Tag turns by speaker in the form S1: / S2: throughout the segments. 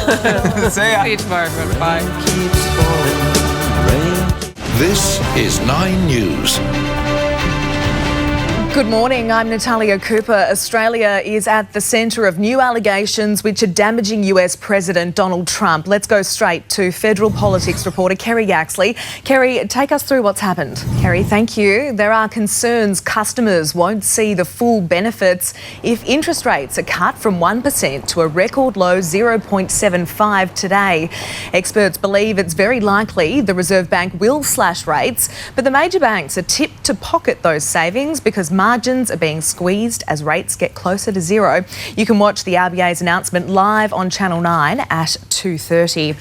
S1: See ya.
S2: See you tomorrow, everyone. Bye.
S3: This is 9 News.
S4: Good morning, I'm Natalia Cooper. Australia is at the centre of new allegations which are damaging US President Donald Trump. Let's go straight to federal politics reporter Kerry Yaxley. Kerry, take us through what's happened. Kerry, thank you. There are concerns customers won't see the full benefits if interest rates are cut from 1% to a record low 0.75 today. Experts believe it's very likely the Reserve Bank will slash rates, but the major banks are tipped to pocket those savings because margins are being squeezed as rates get closer to zero. You can watch the RBA's announcement live on Channel 9 at 2:30.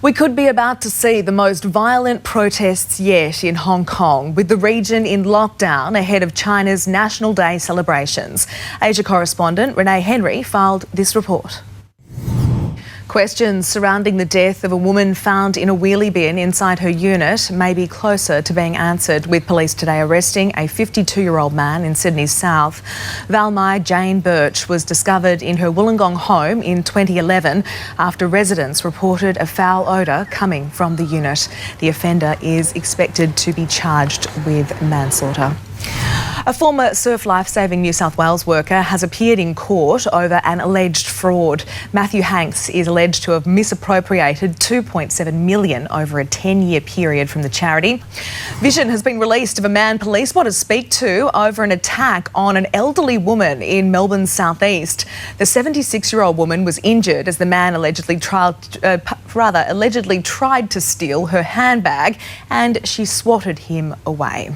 S4: We could be about to see the most violent protests yet in Hong Kong, with the region in lockdown ahead of China's National Day celebrations. Asia correspondent Renee Henry filed this report. Questions surrounding the death of a woman found in a wheelie bin inside her unit may be closer to being answered, with police today arresting a 52-year-old man in Sydney's south. Valmai Jane Birch was discovered in her Wollongong home in 2011 after residents reported a foul odour coming from the unit. The offender is expected to be charged with manslaughter. A former Surf Lifesaving New South Wales worker has appeared in court over an alleged fraud. Matthew Hanks is alleged to have misappropriated $2.7 million over a 10-year period from the charity. Vision has been released of a man police want to speak to over an attack on an elderly woman in Melbourne's southeast. The 76-year-old woman was injured as the man allegedly tried to steal her handbag, and she swatted him away.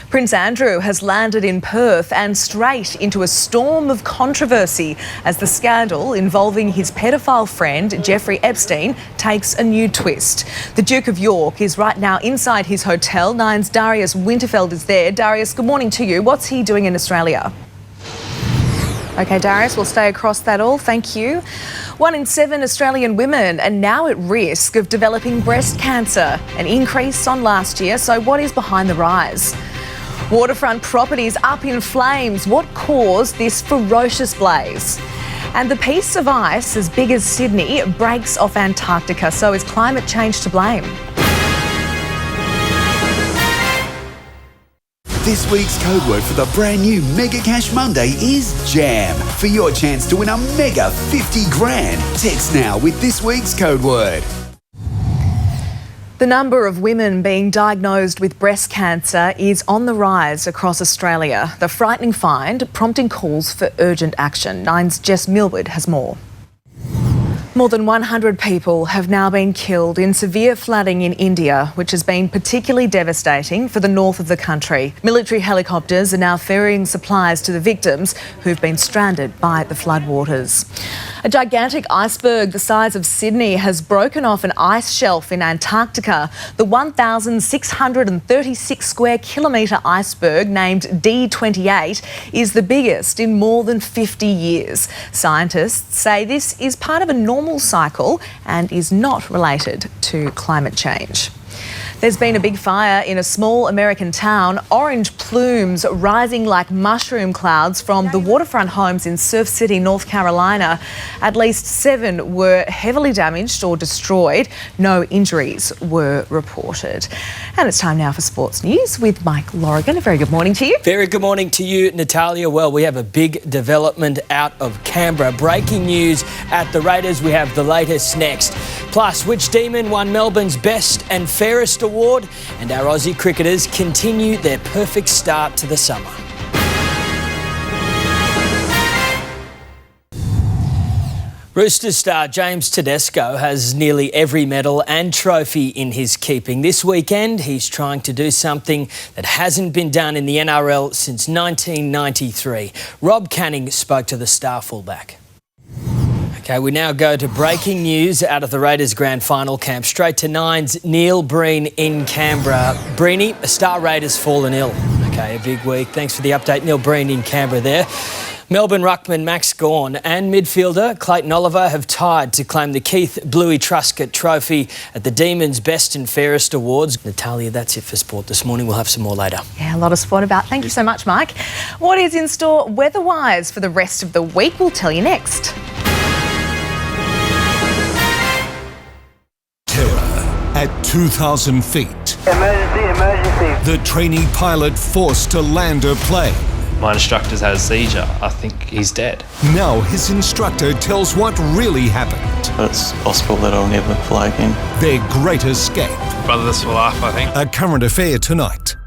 S4: Prince Andrew has landed in Perth and straight into a storm of controversy as the scandal involving his pedophile friend Jeffrey Epstein takes a new twist. The Duke of York is right now inside his hotel. Nine's Darius Winterfeld is there. Darius, good morning to you. What's he doing in Australia? OK, Darius, we'll stay across that all. Thank you. 1 in 7 Australian women are now at risk of developing breast cancer, an increase on last year. So what is behind the rise? Waterfront properties up in flames. What caused this ferocious blaze? And the piece of ice as big as Sydney breaks off Antarctica. So is climate change to blame?
S5: This week's code word for the brand new Mega Cash Monday is JAM. For your chance to win a mega 50 grand, text now with this week's code word.
S4: The number of women being diagnosed with breast cancer is on the rise across Australia. The frightening find prompting calls for urgent action. Nine's Jess Millward has more. More than 100 people have now been killed in severe flooding in India, which has been particularly devastating for the north of the country. Military helicopters are now ferrying supplies to the victims who've been stranded by the floodwaters. A gigantic iceberg the size of Sydney has broken off an ice shelf in Antarctica. The 1,636 square kilometre iceberg, named D28, is the biggest in more than 50 years. Scientists say this is part of a normal cycle and is not related to climate change. There's been a big fire in a small American town. Orange plumes rising like mushroom clouds from the waterfront homes in Surf City, North Carolina. At least 7 were heavily damaged or destroyed. No injuries were reported. And it's time now for sports news with Mike Lorigan. A very good morning to you.
S6: Very good morning to you, Natalia. Well, we have a big development out of Canberra. Breaking news at the Raiders. We have the latest next. Plus, which Demon won Melbourne's Best and Fairest Award, and our Aussie cricketers continue their perfect start to the summer. Roosters star James Tedesco has nearly every medal and trophy in his keeping. This weekend, he's trying to do something that hasn't been done in the NRL since 1993. Rob Canning spoke to the star fullback. Okay, we now go to breaking news out of the Raiders Grand Final camp. Straight to Nine's Neil Breen in Canberra. Breeny, a star Raiders fallen ill. Okay, a big week. Thanks for the update. Neil Breen in Canberra there. Melbourne ruckman Max Gawn and midfielder Clayton Oliver have tied to claim the Keith Bluey Truscott Trophy at the Demons Best and Fairest Awards. Natalia, that's it for sport this morning. We'll have some more later.
S4: Yeah, a lot of sport about. Thank you so much, Mike. What is in store weather-wise for the rest of the week? We'll tell you next.
S1: 2,000 feet.
S2: Emergency.
S1: The trainee pilot forced to land her plane.
S7: My instructor's had a seizure. I think he's dead.
S1: Now his instructor tells what really happened.
S8: It's possible that I'll never fly again.
S1: Their great escape.
S7: Brothers for life, I think.
S1: A current affair tonight.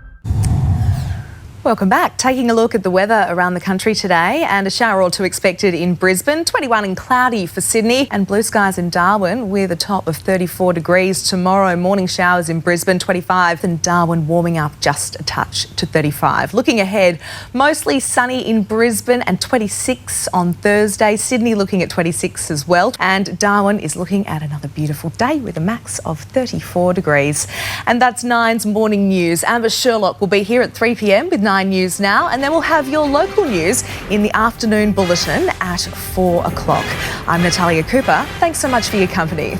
S4: Welcome back. Taking a look at the weather around the country today, and a shower or two expected in Brisbane, 21 and cloudy for Sydney, and blue skies in Darwin with a top of 34 degrees tomorrow. Morning showers in Brisbane, 25, and Darwin warming up just a touch to 35. Looking ahead, mostly sunny in Brisbane and 26 on Thursday. Sydney looking at 26 as well, and Darwin is looking at another beautiful day with a max of 34 degrees. And that's Nine's morning news. Amber Sherlock will be here at 3 p.m. with 9 News Now, and then we'll have your local news in the afternoon bulletin at 4 o'clock. I'm Natalia Cooper. Thanks so much for your company.